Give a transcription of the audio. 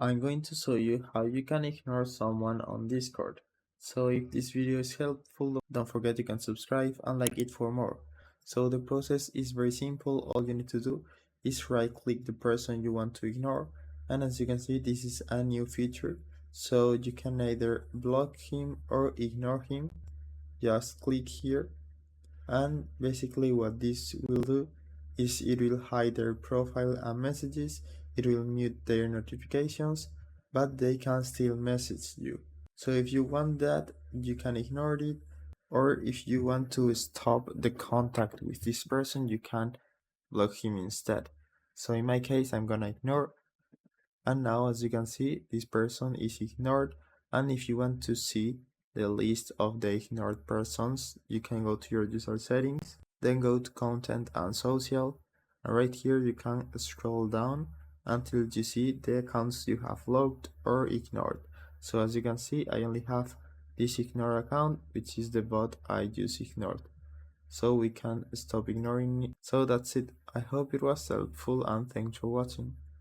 I'm going to show you how you can ignore someone on Discord. So if this video is helpful, don't forget you can subscribe and like it for more. So the process is very simple. All you need to do is right click the person you want to ignore, and as you can see, this is a new feature. So you can either block him or ignore him. Just click here, and basically what this will do is it will hide their profile and messages, it will mute their notifications, but they can still message you. So if you want that, you can ignore it, or if you want to stop the contact with this person, you can block him instead. So in my case, I'm gonna ignore, and now as you can see, this person is ignored. And if you want to see the list of the ignored persons, you can go to your user settings, then go to content and social, and right here you can scroll down until you see the accounts you have logged or ignored. So as you can see, I only have this ignore account, which is the bot I just ignored. So we can stop ignoring it. So that's it. I hope it was helpful, and thanks for watching.